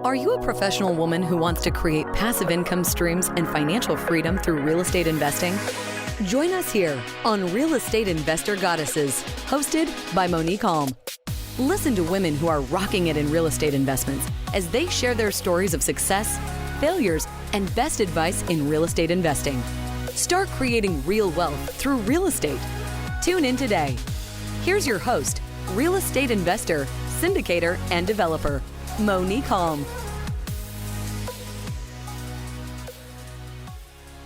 Are you a professional woman who wants to create passive income streams and financial freedom through real estate investing? Join us here on Real Estate Investor Goddesses, hosted by Monick Halm. Listen to women who are rocking it in real estate investments as they share their stories of success, failures, and best advice in real estate investing. Start creating real wealth through real estate. Tune in today. Here's your host, real estate investor, syndicator, and developer, Monick Halm.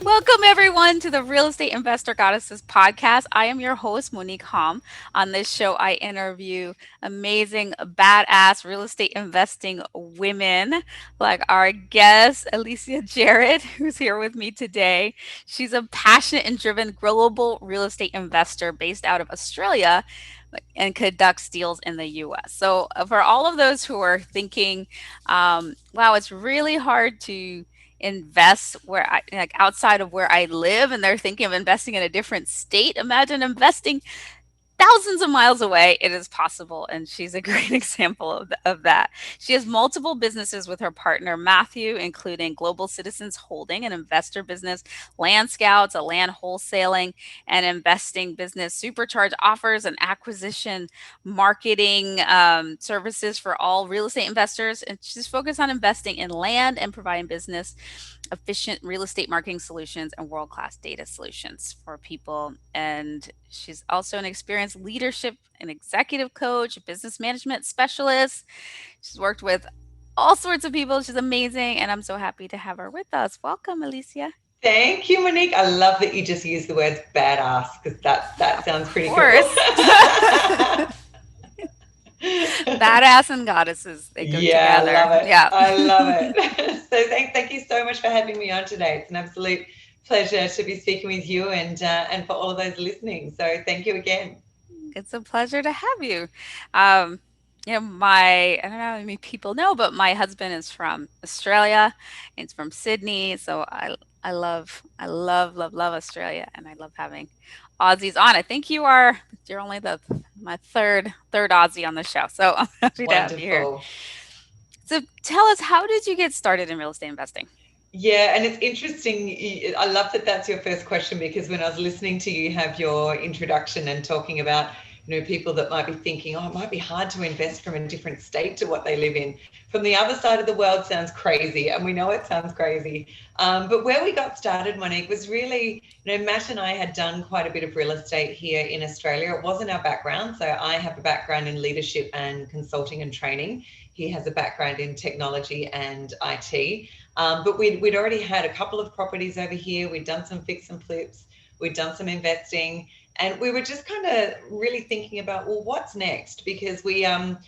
Welcome, everyone, to the Real Estate Investor Goddesses podcast. I am your host, Monick Halm. On this show, I interview amazing, badass real estate investing women like our guest, Alicia Jarrett, who's here with me today. She's a passionate and driven global real estate investor based out of Australia and conducts deals in the U.S. So for all of those who are thinking, wow, it's really hard to invest where I like outside of where I live, and they're thinking of investing in a different state. Imagine investing thousands of miles away. It is possible, and she's a great example of that. She has multiple businesses with her partner Matthew, including Global Citizens Holding, an investor business, Land Scouts, a land wholesaling and investing business, Supercharged Offers, and acquisition marketing services for all real estate investors. And she's focused on investing in land and providing business efficient real estate marketing solutions and world-class data solutions for people. And she's also an experienced leadership and executive coach, business management specialist. She's worked with all sorts of people. She's amazing, and I'm so happy to have her with us. Welcome, Alicia. Thank you, Monick. I love that you just used the words badass, because that sounds pretty cool. Badass and goddesses, they go together. I love it. Yeah, I love it. So thank you so much for having me on today. It's an absolute pleasure to be speaking with you and for all of those listening. So thank you again. It's a pleasure to have you. I don't know how many people know, but my husband is from Australia. He's from Sydney. So I love Australia, and I love having Aussies on. I think you're only my third Aussie on the show. So I'm happy to have you here. So tell us, how did you get started in real estate investing? Yeah, and it's interesting. I love that that's your first question, because when I was listening to you have your introduction and talking about, people that might be thinking, oh, it might be hard to invest from a different state to what they live in. From the other side of the world sounds crazy, and we know it sounds crazy. But where we got started, Monick, was really, Matt and I had done quite a bit of real estate here in Australia. It wasn't our background. So I have a background in leadership and consulting and training. He has a background in technology and IT. But we'd already had a couple of properties over here. We'd done some fix and flips. We'd done some investing. And we were just kind of really thinking about, well, what's next? Because we are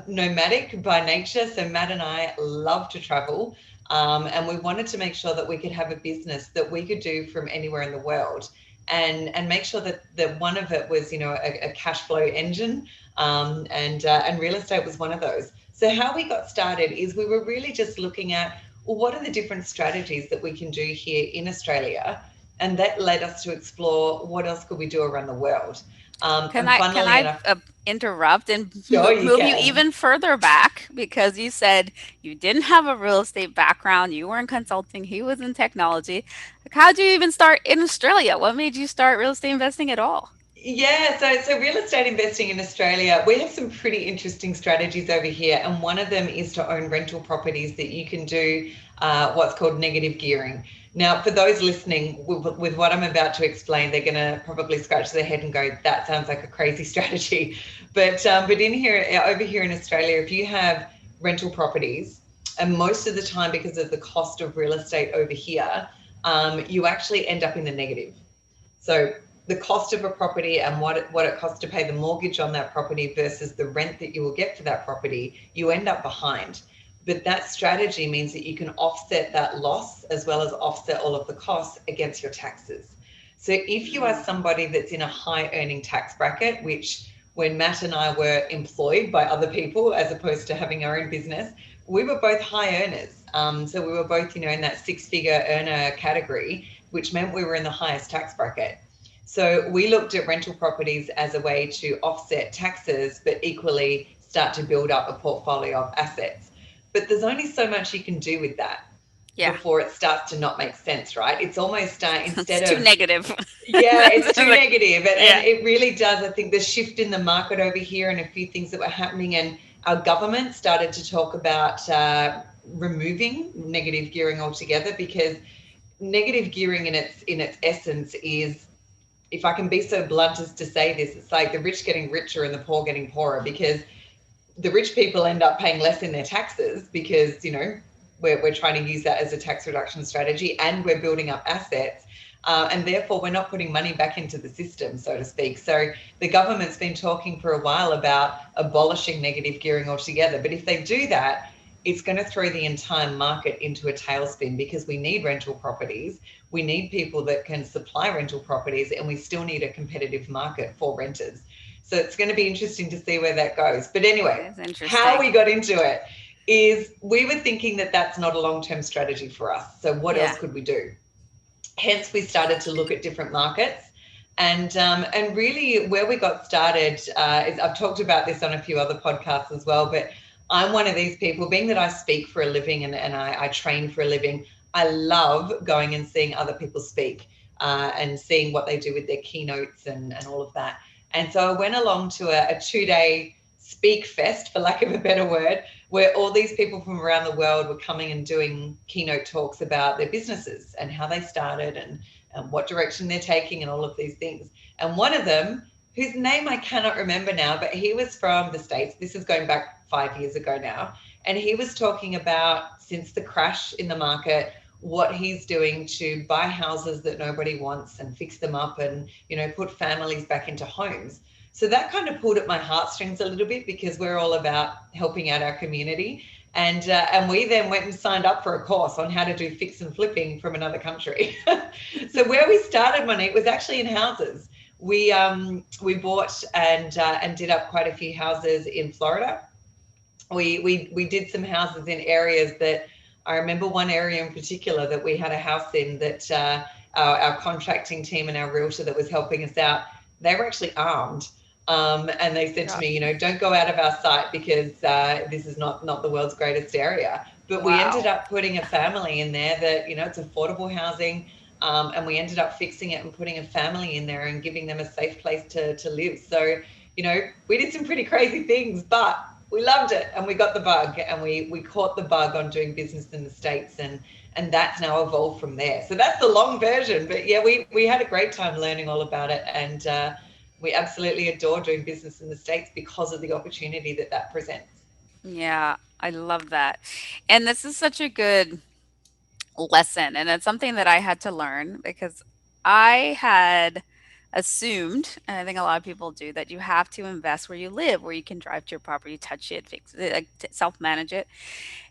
nomadic by nature. So Matt and I love to travel. And we wanted to make sure that we could have a business that we could do from anywhere in the world, and make sure that one of it was, a cash flow engine. And real estate was one of those. So how we got started is we were really just looking at, well, what are the different strategies that we can do here in Australia? And that led us to explore what else could we do around the world. Can I interrupt and move you even further back? Because you said you didn't have a real estate background. You were in consulting. He was in technology. How did you even start in Australia? What made you start real estate investing at all? Yeah, so real estate investing in Australia, we have some pretty interesting strategies over here. And one of them is to own rental properties that you can do what's called negative gearing. Now, for those listening, with what I'm about to explain, they're going to probably scratch their head and go, that sounds like a crazy strategy. But over here in Australia, if you have rental properties, and most of the time because of the cost of real estate over here, you actually end up in the negative. So the cost of a property and what it costs to pay the mortgage on that property versus the rent that you will get for that property, you end up behind. But that strategy means that you can offset that loss as well as offset all of the costs against your taxes. So if you are somebody that's in a high earning tax bracket, which when Matt and I were employed by other people as opposed to having our own business, we were both high earners. So we were both, in that six-figure earner category, which meant we were in the highest tax bracket. So we looked at rental properties as a way to offset taxes, but equally start to build up a portfolio of assets. but there's only so much you can do with that Yeah. before it starts to not make sense, right? It's almost instead It's too of negative. yeah, it's too Like, negative. And yeah. it really does. I think the shift in the market over here and a few things that were happening, and our government started to talk about removing negative gearing altogether, because negative gearing in its essence is, if I can be so blunt as to say this, it's like the rich getting richer and the poor getting poorer, because the rich people end up paying less in their taxes because, we're trying to use that as a tax reduction strategy, and we're building up assets. And therefore, we're not putting money back into the system, so to speak. So the government's been talking for a while about abolishing negative gearing altogether. But if they do that, it's going to throw the entire market into a tailspin, because we need rental properties. We need people that can supply rental properties, and we still need a competitive market for renters. So it's going to be interesting to see where that goes. But anyway, It's interesting. how we got into it is we were thinking that that's not a long-term strategy for us. So what else could we do? Hence, we started to look at different markets. And really where we got started is, I've talked about this on a few other podcasts as well, but I'm one of these people, being that I speak for a living and I train for a living, I love going and seeing other people speak and seeing what they do with their keynotes and all of that. And so I went along to a 2-day speak fest, for lack of a better word, where all these people from around the world were coming and doing keynote talks about their businesses and how they started and what direction they're taking and all of these things. And one of them, whose name I cannot remember now, but he was from the States. This is going back 5 years ago now. And he was talking about, since the crash in the market, what he's doing to buy houses that nobody wants and fix them up and, put families back into homes. So that kind of pulled at my heartstrings a little bit, because we're all about helping out our community. And we then went and signed up for a course on how to do fix and flipping from another country. So where we started, Monique, was actually in houses. We bought and did up quite a few houses in Florida. We did some houses in areas that, I remember one area in particular that we had a house in that our contracting team and our realtor that was helping us out, they were actually armed. And they said to me, don't go out of our site, because this is not the world's greatest area. But we ended up putting a family in there that, it's affordable housing. And we ended up fixing it and putting a family in there and giving them a safe place to live. So, we did some pretty crazy things, but we loved it, and we got the bug, and we caught the bug on doing business in the States, and that's now evolved from there. So that's the long version. But yeah, we had a great time learning all about it, and we absolutely adore doing business in the States because of the opportunity that presents. Yeah, I love that. And this is such a good lesson. And it's something that I had to learn, because I had assumed, and I think a lot of people do, that you have to invest where you live, where you can drive to your property, touch it, fix it, like, self-manage it.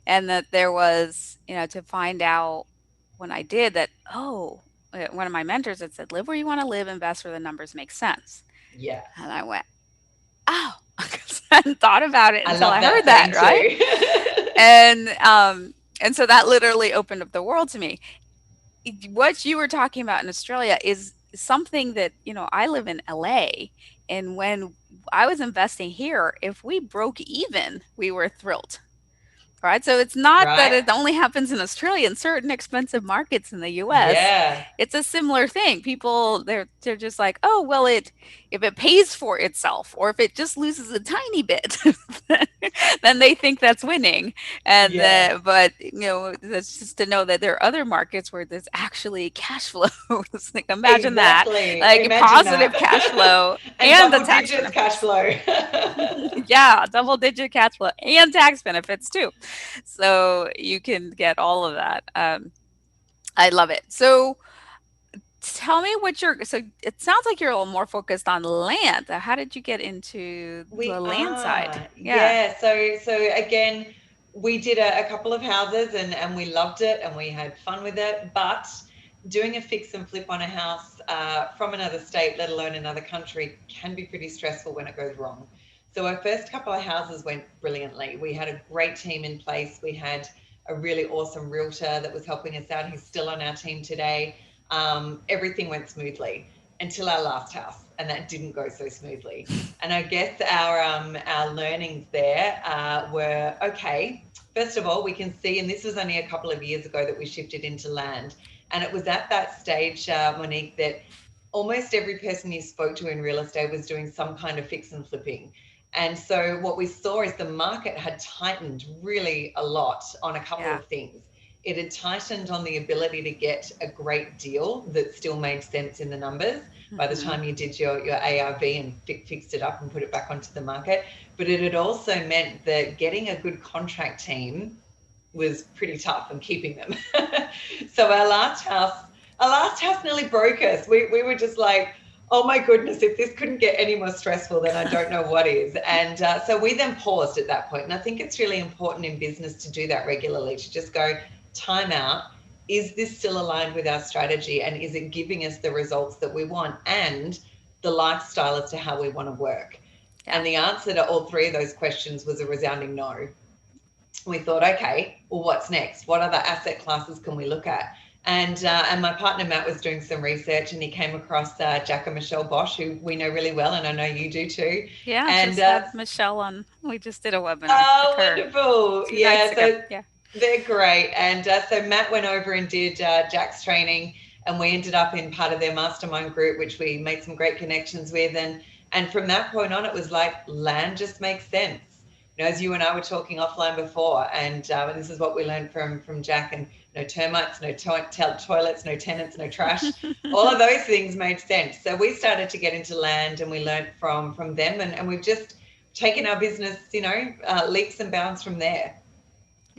And that there was, to find out when I did that, one of my mentors had said, live where you want to live, invest where the numbers make sense. Yeah. And I went, oh, because I hadn't thought about it I until love I that heard that, saying right? too. And so that literally opened up the world to me. What you were talking about in Australia is something that, I live in LA, and when I was investing here, if we broke even, we were thrilled. Right. So it's not that Right? it only happens in Australia. In certain expensive markets in the US, Yeah. it's a similar thing. People, they're just like, oh, well, if it pays for itself, or if it just loses a tiny bit, then they think that's winning. And Yeah. but that's just to know that there are other markets where there's actually cash flow. It's like, imagine that, Exactly. like a Imagine positive that. cash flow And and the double tax digits cash benefits. flow. Yeah, double digit cash flow and tax benefits too. So you can get all of that. I love it. So tell me so it sounds like you're a little more focused on land. How did you get into the We land side? are. Yeah. Yeah. So again, we did a couple of houses and we loved it and we had fun with it. But doing a fix and flip on a house from another state, let alone another country, can be pretty stressful when it goes wrong. So our first couple of houses went brilliantly. We had a great team in place. We had a really awesome realtor that was helping us out. He's still on our team today. Everything went smoothly. until our last house, and that didn't go so smoothly. And I guess our learnings there were, okay, first of all, we can see, and this was only a couple of years ago that we shifted into land. And it was at that stage, Monique, that almost every person you spoke to in real estate was doing some kind of fix and flipping. And so what we saw is the market had tightened really a lot on a couple of things. It had tightened on the ability to get a great deal that still made sense in the numbers by the time you did your ARV and fixed it up and put it back onto the market. But it had also meant that getting a good contract team was pretty tough, and keeping them. So our last house nearly broke us. We were just like, oh my goodness, if this couldn't get any more stressful, then I don't know what is. And so we then paused at that point. And I think it's really important in business to do that regularly, to just go, time out. Is this still aligned with our strategy? And is it giving us the results that we want and the lifestyle as to how we want to work? And the answer to all three of those questions was a resounding no. We thought, okay, well, what's next? What other asset classes can we look at? And my partner, Matt, was doing some research, and he came across Jack and Michelle Bosch, who we know really well, and I know you do too. Yeah, and just had Michelle on. We just did a webinar. Oh, wonderful. Yeah, so yeah. They're great. And so Matt went over and did Jack's training, and we ended up in part of their mastermind group, which we made some great connections with. And from that point on, it was like land just makes sense. You know, as you and I were talking offline before, and this is what we learned from Jack, and no termites, no toilets, no tenants, no trash. All of those things made sense. So we started to get into land, and we learned from them, and we've just taken our business, leaps and bounds from there.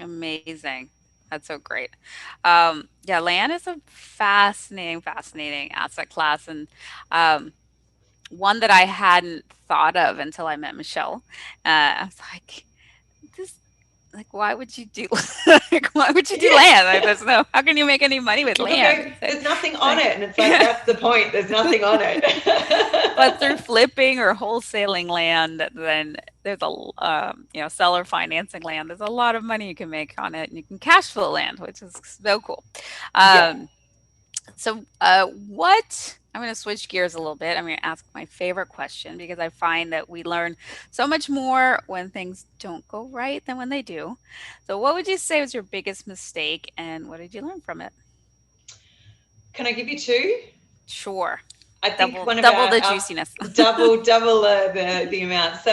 Amazing. That's so great. Yeah, land is a fascinating asset class, and one that I hadn't thought of until I met Michelle. I was like, why would you do why would you do land? Like, there's no, how can you make any money with land? There's nothing on it. And it's like, that's the point. There's nothing on it. But through flipping or wholesaling land, then there's a seller financing land. There's a lot of money you can make on it, and you can cash flow land, which is so cool. So I'm going to switch gears a little bit. I'm going to ask my favorite question, because I find that we learn so much more when things don't go right than when they do. So what would you say was your biggest mistake, and what did you learn from it? Can I give you two? Sure. I think double the juiciness. double the amount. So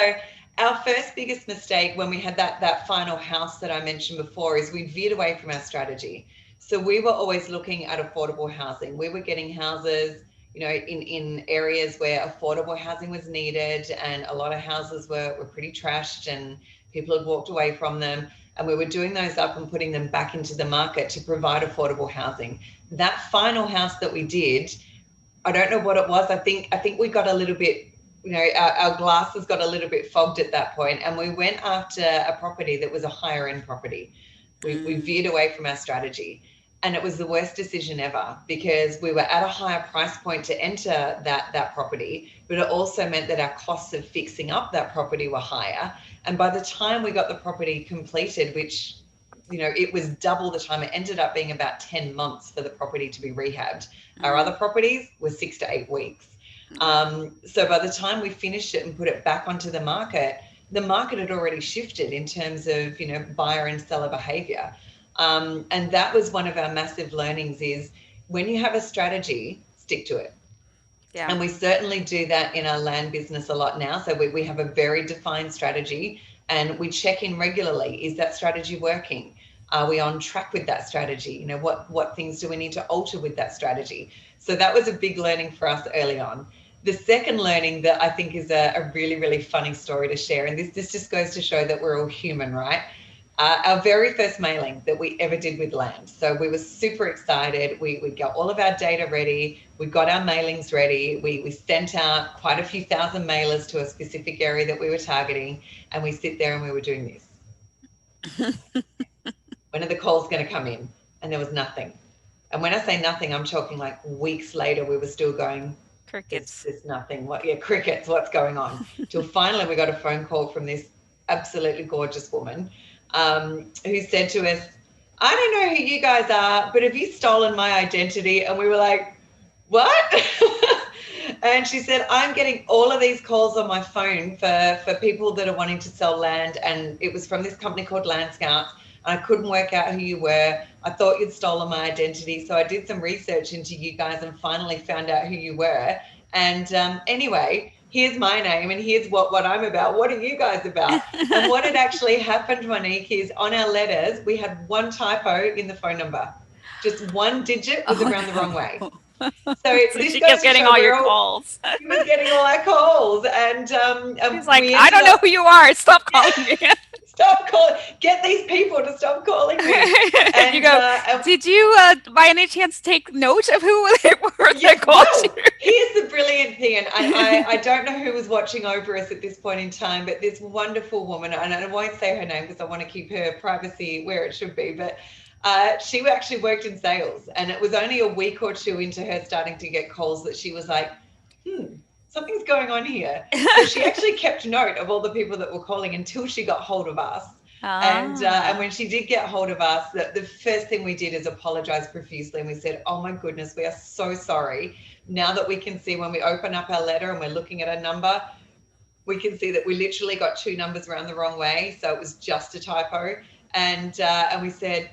our first biggest mistake when we had that final house that I mentioned before is we veered away from our strategy. So we were always looking at affordable housing. We were getting houses, in areas where affordable housing was needed, and a lot of houses were pretty trashed and people had walked away from them. And we were doing those up and putting them back into the market to provide affordable housing. That final house that we did, I don't know what it was. I think we got a little bit, our glasses got a little bit fogged at that point, and we went after a property that was a higher end property. We veered away from our strategy. And it was the worst decision ever, because we were at a higher price point to enter that property, but it also meant that our costs of fixing up that property were higher. And by the time we got the property completed, which, it was double the time, it ended up being about 10 months for the property to be rehabbed. Our other properties were 6 to 8 weeks. So by the time we finished it and put it back onto the market had already shifted in terms of, buyer and seller behavior. And that was one of our massive learnings, is when you have a strategy, stick to it. Yeah. And we certainly do that in our land business a lot now. So we have a very defined strategy, and we check in regularly. Is that strategy working? Are we on track with that strategy? What things do we need to alter with that strategy? So that was a big learning for us early on. The second learning that I think is a really, really funny story to share, and this just goes to show that we're all human, right? Our very first mailing that we ever did with land. So we were super excited. We got all of our data ready. We got our mailings ready. We sent out quite a few thousand mailers to a specific area that we were targeting. And we sit there and we were doing this. When are the calls going to come in? And there was nothing. And when I say nothing, I'm talking like weeks later, we were still going, crickets. There's nothing. Crickets. What's going on? Till finally we got a phone call from this absolutely gorgeous woman, who said to us, I don't know who you guys are, but have you stolen my identity? And we were like, what? And she said, I'm getting all of these calls on my phone for people that are wanting to sell land. And it was from this company called Land Scouts. I couldn't work out who you were. I thought you'd stolen my identity. So I did some research into you guys and finally found out who you were. And anyway, here's my name and here's what I'm about. What are you guys about? And what had actually happened, Monique, is on our letters, we had one typo in the phone number. Just one digit was around the wrong way. So this she goes kept to getting show all your calls. She was getting all our calls. And she's like, I don't know who you are. Stop calling me. Stop calling. Get these people to stop calling me. And you go, did you by any chance take note of who they were that called you? Here's the brilliant thing, and I don't know who was watching over us at this point in time, but this wonderful woman, and I won't say her name because I want to keep her privacy where it should be, but she actually worked in sales, and it was only a week or two into her starting to get calls that she was like, something's going on here. So she actually kept note of all the people that were calling until she got hold of us. And when she did get hold of us, the first thing we did is apologize profusely. And we said, oh my goodness, we are so sorry. Now that we can see when we open up our letter and we're looking at a number, we can see that we literally got two numbers around the wrong way. So it was just a typo. And we said,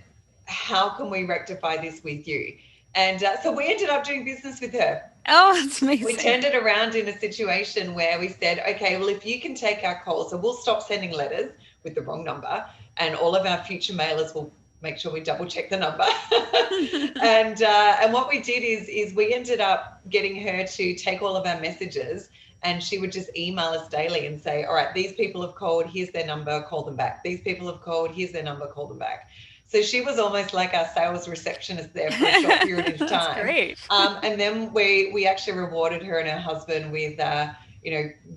how can we rectify this with you? And so we ended up doing business with her. Oh, that's amazing. We turned it around in a situation where we said, okay, well, if you can take our calls, so we'll stop sending letters with the wrong number, and all of our future mailers will make sure we double check the number. And what we did is we ended up getting her to take all of our messages, and she would just email us daily and say, all right, these people have called, here's their number, call them back. These people have called, here's their number, call them back. So she was almost like our sales receptionist there for a short period of time. That's great. And then we actually rewarded her and her husband with,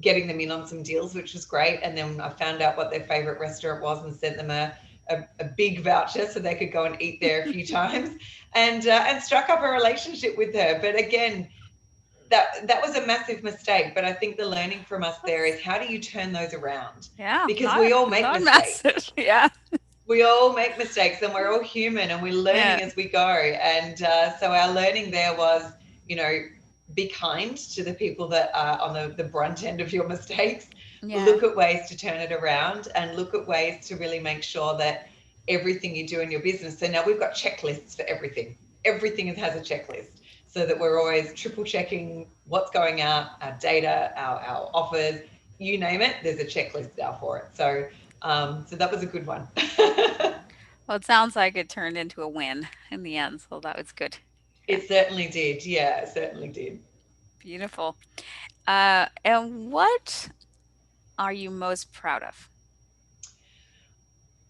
getting them in on some deals, which was great. And then I found out what their favorite restaurant was and sent them a big voucher so they could go and eat there a few times, and struck up a relationship with her. But again, that was a massive mistake. But I think the learning from us there is, how do you turn those around? Yeah. Because we all make mistakes. Massive. Yeah. We all make mistakes, and we're all human, and we're learning as we go. And so our learning there was, be kind to the people that are on the brunt end of your mistakes. Yeah. Look at ways to turn it around, and look at ways to really make sure that everything you do in your business. So now we've got checklists for everything. Everything has a checklist, so that we're always triple checking what's going out, our data, our offers, you name it, there's a checklist out for it. So that was a good one. Well, it sounds like it turned into a win in the end, so that was good. It certainly did. Yeah, it certainly did. Beautiful. And what are you most proud of?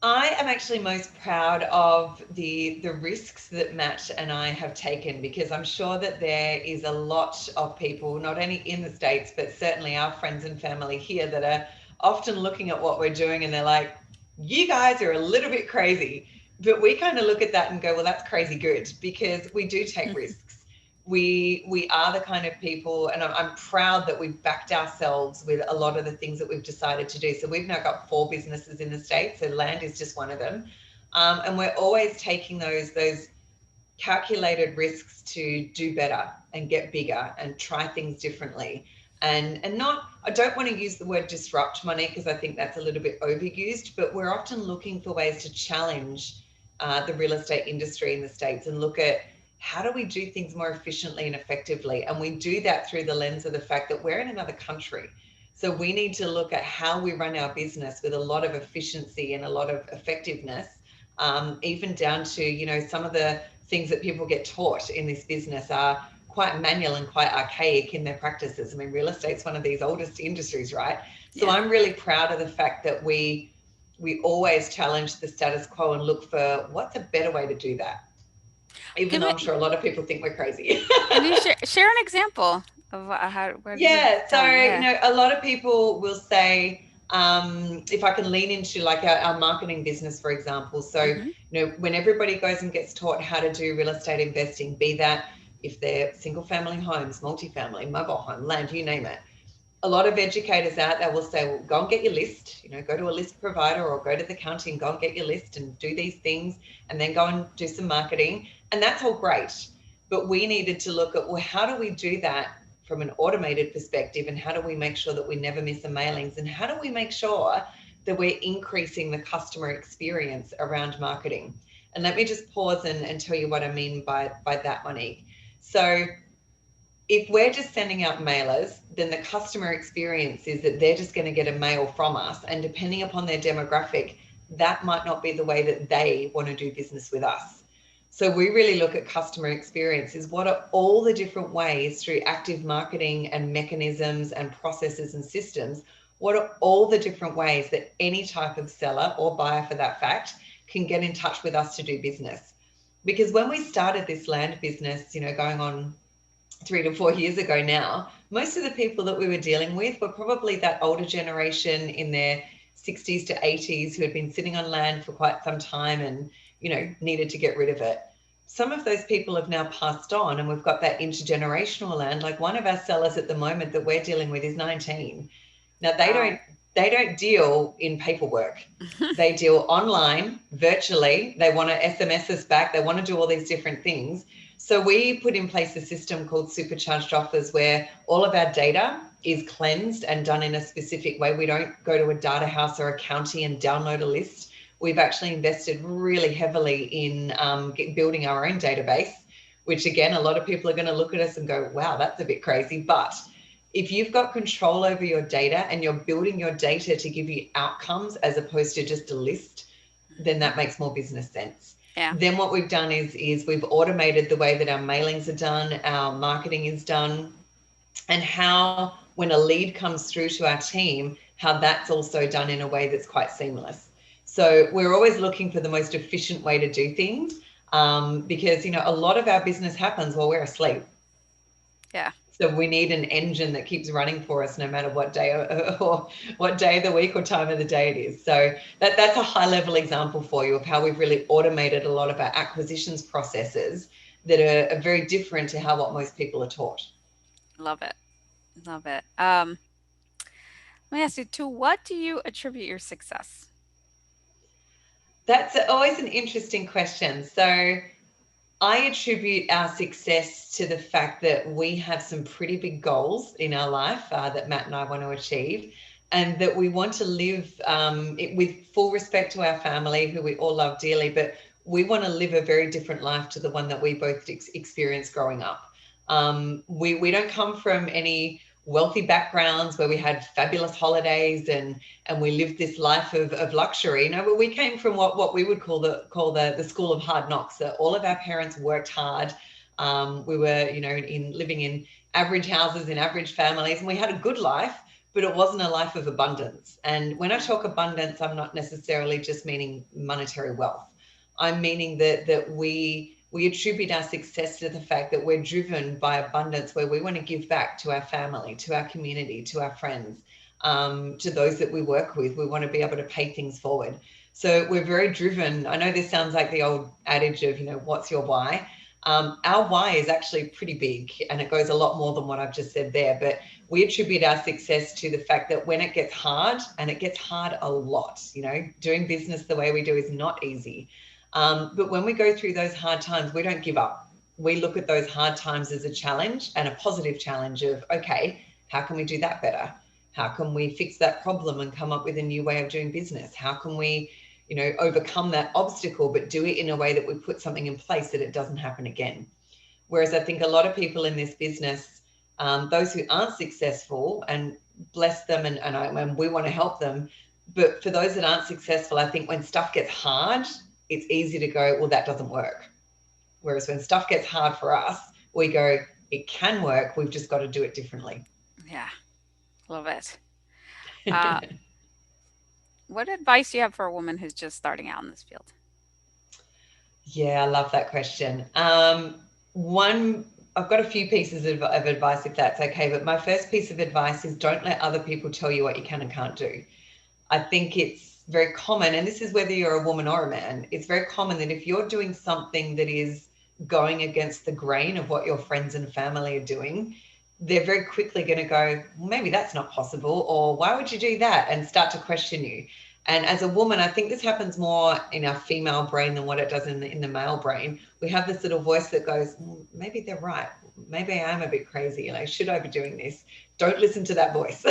I am actually most proud of the risks that Matt and I have taken, because I'm sure that there is a lot of people, not only in the States, but certainly our friends and family here, that are often looking at what we're doing and they're like, you guys are a little bit crazy. But we kind of look at that and go, well, that's crazy good, because we do take risks. We are the kind of people, and I'm proud that we've backed ourselves with a lot of the things that we've decided to do. So we've now got 4 businesses in the States, so land is just one of them. And we're always taking those calculated risks to do better and get bigger and try things differently. And not, I don't want to use the word disrupt, Monick, because I think that's a little bit overused, but we're often looking for ways to challenge the real estate industry in the States and look at, how do we do things more efficiently and effectively? And we do that through the lens of the fact that we're in another country. So we need to look at how we run our business with a lot of efficiency and a lot of effectiveness, even down to, some of the things that people get taught in this business are quite manual and quite archaic in their practices. I mean, real estate's one of these oldest industries, right? So I'm really proud of the fact that we always challenge the status quo and look for what's a better way to do that. Even though I'm sure a lot of people think we're crazy. Can you share an example of where a lot of people will say, if I can lean into like our marketing business, for example. So, when everybody goes and gets taught how to do real estate investing, be that if they're single family homes, multifamily, mobile home, land, you name it. A lot of educators out there will say, well, go and get your list, go to a list provider or go to the county and go and get your list and do these things and then go and do some marketing. And that's all great. But we needed to look at, well, how do we do that from an automated perspective, and how do we make sure that we never miss the mailings, and how do we make sure that we're increasing the customer experience around marketing. And let me just pause and tell you what I mean by that, Monique. So if we're just sending out mailers, then the customer experience is that they're just going to get a mail from us. And depending upon their demographic, that might not be the way that they want to do business with us. So we really look at customer experience is what are all the different ways through active marketing and mechanisms and processes and systems, what are all the different ways that any type of seller or buyer for that fact can get in touch with us to do business. Because when we started this land business, going on 3 to 4 years ago now, most of the people that we were dealing with were probably that older generation in their 60s to 80s who had been sitting on land for quite some time and, needed to get rid of it. Some of those people have now passed on, and we've got that intergenerational land. Like one of our sellers at the moment that we're dealing with is 19. Now they don't deal in paperwork. They deal online, virtually. They want to SMS us back. They want to do all these different things. So we put in place a system called Supercharged Offers where all of our data is cleansed and done in a specific way. We don't go to a data house or a county and download a list. We've actually invested really heavily in building our own database, which again, a lot of people are going to look at us and go, wow, that's a bit crazy. But if you've got control over your data and you're building your data to give you outcomes as opposed to just a list, then that makes more business sense. Yeah. Then what we've done is we've automated the way that our mailings are done, our marketing is done, and how when a lead comes through to our team, how that's also done in a way that's quite seamless. So we're always looking for the most efficient way to do things because, a lot of our business happens while we're asleep. Yeah. So we need an engine that keeps running for us no matter what day or what day of the week or time of the day it is. So that's a high level example for you of how we've really automated a lot of our acquisitions processes that are very different to what most people are taught. Love it. Love it. Let me ask you, to what do you attribute your success? That's always an interesting question. So I attribute our success to the fact that we have some pretty big goals in our life that Matt and I want to achieve, and that we want to live with full respect to our family, who we all love dearly, but we want to live a very different life to the one that we both experienced growing up. We don't come from any wealthy backgrounds where we had fabulous holidays and we lived this life of luxury. But we came from what we would call the school of hard knocks. That all of our parents worked hard. We were, living in average houses in average families, and we had a good life, but it wasn't a life of abundance. And when I talk abundance, I'm not necessarily just meaning monetary wealth. I'm meaning that we attribute our success to the fact that we're driven by abundance, where we want to give back to our family, to our community, to our friends, to those that we work with. We want to be able to pay things forward. So we're very driven. I know this sounds like the old adage of, what's your why? Our why is actually pretty big, and it goes a lot more than what I've just said there. But we attribute our success to the fact that when it gets hard, and it gets hard a lot, doing business the way we do is not easy. But when we go through those hard times, we don't give up. We look at those hard times as a challenge, and a positive challenge of, okay, how can we do that better? How can we fix that problem and come up with a new way of doing business? How can we, overcome that obstacle, but do it in a way that we put something in place that it doesn't happen again? Whereas I think a lot of people in this business, those who aren't successful, and bless them, and we want to help them, but for those that aren't successful, I think when stuff gets hard, it's easy to go, well, that doesn't work. Whereas when stuff gets hard for us, we go, it can work. We've just got to do it differently. Yeah. Love it. What advice do you have for a woman who's just starting out in this field? Yeah, I love that question. One, I've got a few pieces of advice, if that's okay. But my first piece of advice is don't let other people tell you what you can and can't do. I think it's very common, and this is whether you're a woman or a man, it's very common that if you're doing something that is going against the grain of what your friends and family are doing, they're very quickly going to go, well, maybe that's not possible, or why would you do that, and start to question you. And as a woman, I think this happens more in our female brain than what it does in the male brain. We have this little voice that goes, maybe they're right. Maybe I am a bit crazy. Should I be doing this? Don't listen to that voice.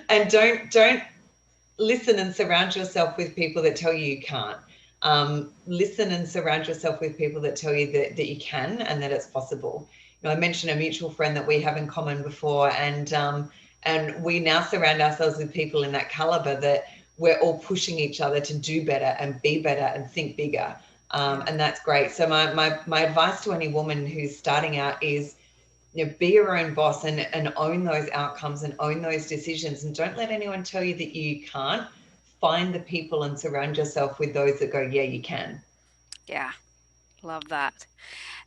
And don't listen and surround yourself with people that tell you you can't. Listen and surround yourself with people that tell you that you can and that it's possible. I mentioned a mutual friend that we have in common before, and we now surround ourselves with people in that caliber that we're all pushing each other to do better and be better and think bigger. And that's great. So my advice to any woman who's starting out is, be your own boss and own those outcomes and own those decisions, and don't let anyone tell you that you can't. Find the people and surround yourself with those that go, yeah, you can. Yeah, love that.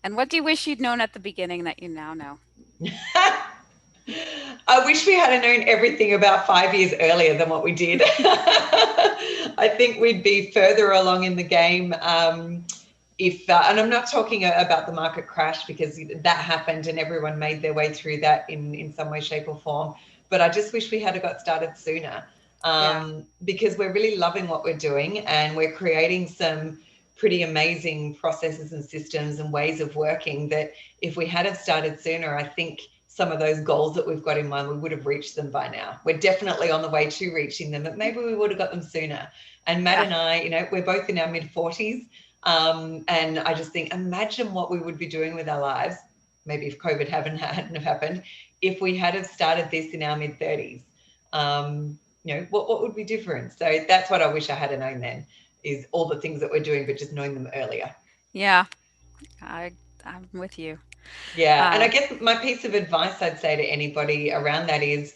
And what do you wish you'd known at the beginning that you now know? I wish we had known everything about 5 years earlier than what we did. I think we'd be further along in the game. If and I'm not talking about the market crash, because that happened and everyone made their way through that in some way, shape or form. But I just wish we had got started sooner, because we're really loving what we're doing and we're creating some pretty amazing processes and systems and ways of working that if we had have started sooner, I think some of those goals that we've got in mind, we would have reached them by now. We're definitely on the way to reaching them, but maybe we would have got them sooner. And Matt and I, we're both in our mid-40s. And I just think, imagine what we would be doing with our lives, maybe if COVID hadn't happened, if we had have started this in our mid-30s. What would be different? So that's what I wish I had known then, is all the things that we're doing, but just knowing them earlier. Yeah, I'm with you. Yeah. And I guess my piece of advice I'd say to anybody around that is,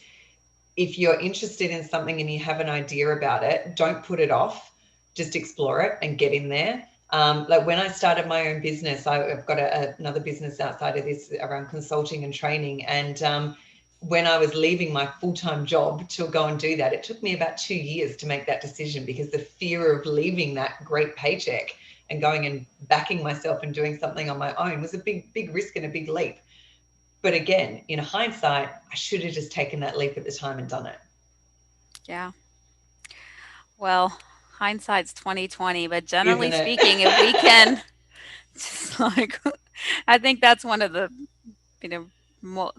if you're interested in something and you have an idea about it, don't put it off. Just explore it and get in there. Like when I started my own business, I've got another business outside of this around consulting and training. And when I was leaving my full-time job to go and do that, it took me about 2 years to make that decision, because the fear of leaving that great paycheck and going and backing myself and doing something on my own was a big risk and a big leap. But again, in hindsight, I should have just taken that leap at the time and done it. Yeah. Well, hindsight's 2020, but generally Isn't it? speaking, if we can just I think that's one of the,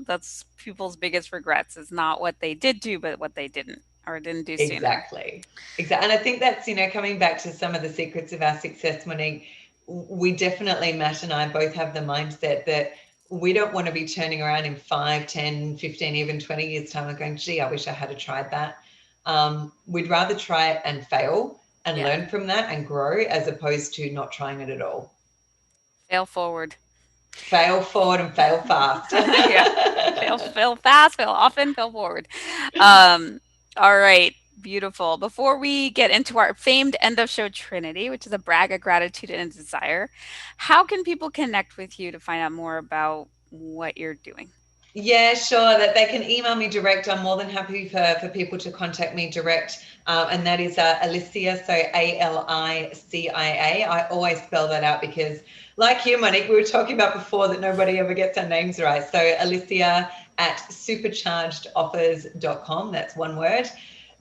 that's people's biggest regrets, is not what they did do, but what they didn't or didn't do sooner. Exactly. And I think that's, coming back to some of the secrets of our success, Monique, we definitely, Matt and I both have the mindset that we don't want to be turning around in 5, 10, 15, even 20 years time and going, gee, I wish I had tried that. We'd rather try it and fail and learn from that and grow, as opposed to not trying it at all. Fail forward. Fail forward and fail fast. Fail fast, fail often, fail forward. All right. Beautiful. Before we get into our famed end of show Trinity, which is a brag of gratitude and a desire, how can people connect with you to find out more about what you're doing? Yeah, sure. That they can email me direct. I'm more than happy for people to contact me direct. And that is Alicia, so Alicia. I always spell that out because, like you, Monique, we were talking about before that nobody ever gets our names right. So Alicia at superchargedoffers.com. That's one word.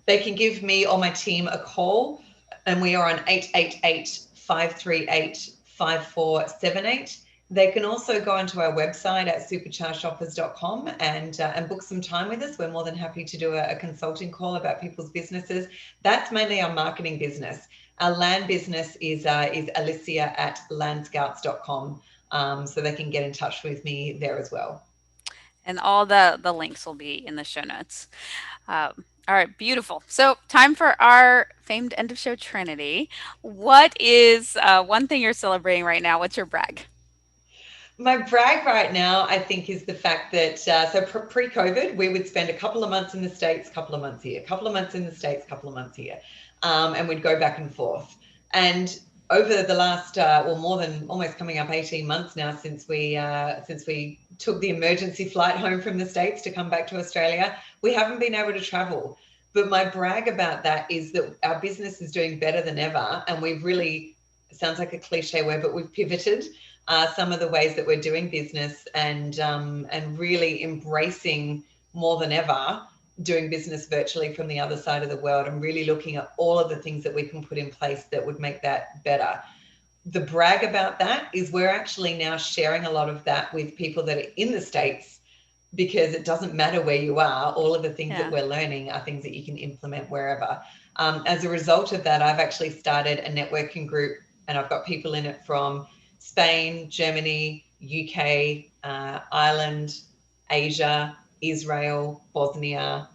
They can give me or my team a call, and we are on 888-538-5478. They can also go onto our website at superchargedoffers.com and book some time with us. We're more than happy to do a consulting call about people's businesses. That's mainly our marketing business. Our land business is Alicia at landscouts.com. So they can get in touch with me there as well. And all the links will be in the show notes. All right, beautiful. So time for our famed end of show Trinity. What is one thing you're celebrating right now? What's your brag? My brag right now, I think, is the fact that, so pre-COVID, we would spend a couple of months in the States, couple of months here, couple of months in the States, couple of months here. And we'd go back and forth. And over the last, more than almost coming up 18 months now since we took the emergency flight home from the States to come back to Australia, we haven't been able to travel. But my brag about that is that our business is doing better than ever. And we've really, it sounds like a cliche word, but we've pivoted some of the ways that we're doing business and really embracing more than ever doing business virtually from the other side of the world and really looking at all of the things that we can put in place that would make that better. The brag about that is we're actually now sharing a lot of that with people that are in the States, because it doesn't matter where you are. All of the things that we're learning are things that you can implement wherever. As a result of that, I've actually started a networking group, and I've got people in it from Spain, Germany, UK, Ireland, Asia, Israel, Bosnia,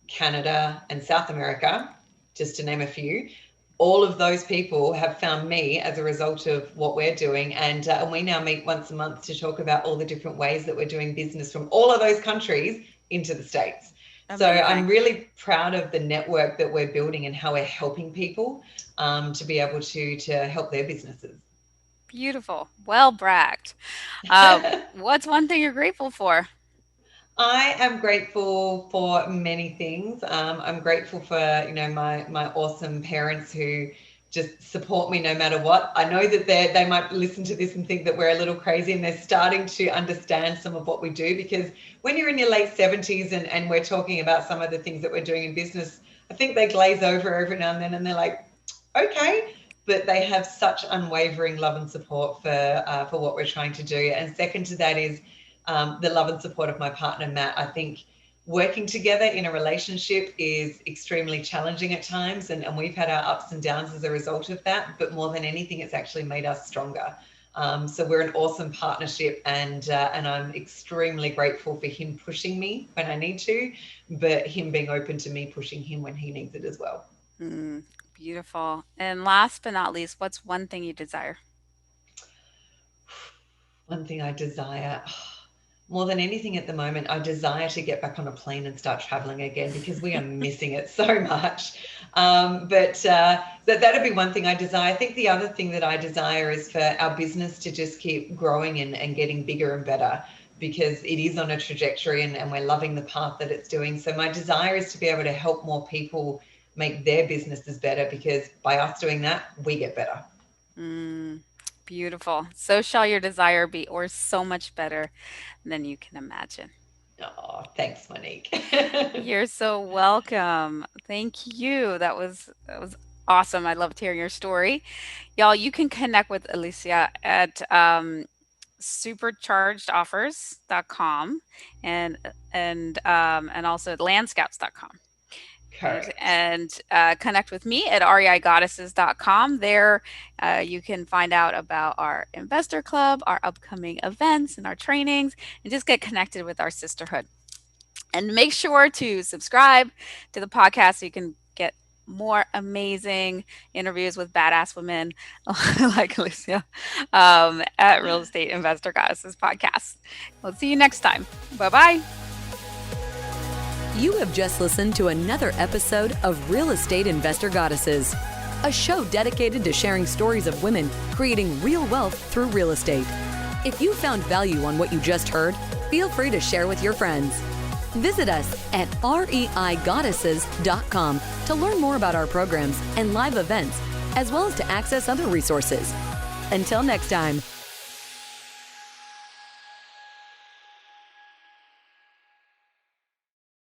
Canada, and South America, just to name a few. All of those people have found me as a result of what we're doing. And we now meet once a month to talk about all the different ways that we're doing business from all of those countries into the States. Amazing. So I'm really proud of the network that we're building and how we're helping people to be able to help their businesses. Beautiful. Well bragged. What's one thing you're grateful for? I am grateful for many things. I'm grateful for, my awesome parents who just support me no matter what. I know that they might listen to this and think that we're a little crazy, and they're starting to understand some of what we do, because when you're in your late 70s and we're talking about some of the things that we're doing in business, I think they glaze over every now and then and they're like, okay. But they have such unwavering love and support for what we're trying to do. And second to that is the love and support of my partner, Matt. I think working together in a relationship is extremely challenging at times, and we've had our ups and downs as a result of that. But more than anything, it's actually made us stronger. So we're an awesome partnership, and I'm extremely grateful for him pushing me when I need to, but him being open to me pushing him when he needs it as well. Beautiful. And last but not least, what's one thing you desire? One thing I desire, more than anything at the moment, I desire to get back on a plane and start traveling again, because we are missing it so much. But that'd be one thing I desire. I think the other thing that I desire is for our business to just keep growing and getting bigger and better, because it is on a trajectory and we're loving the path that it's doing. So my desire is to be able to help more people make their businesses better, because by us doing that, we get better. Beautiful. So shall your desire be, or so much better than you can imagine. Oh, thanks, Monique. You're so welcome. Thank you. That was awesome. I loved hearing your story. Y'all, you can connect with Alicia at superchargedoffers.com and also at landscouts.com. Correct. And connect with me at reigoddesses.com. There you can find out about our investor club, our upcoming events and our trainings, and just get connected with our sisterhood. And make sure to subscribe to the podcast so you can get more amazing interviews with badass women like Alicia at Real Estate Investor Goddesses podcast. We'll see you next time. Bye-bye. You have just listened to another episode of Real Estate Investor Goddesses, a show dedicated to sharing stories of women creating real wealth through real estate. If you found value on what you just heard, feel free to share with your friends. Visit us at reigoddesses.com to learn more about our programs and live events, as well as to access other resources. Until next time.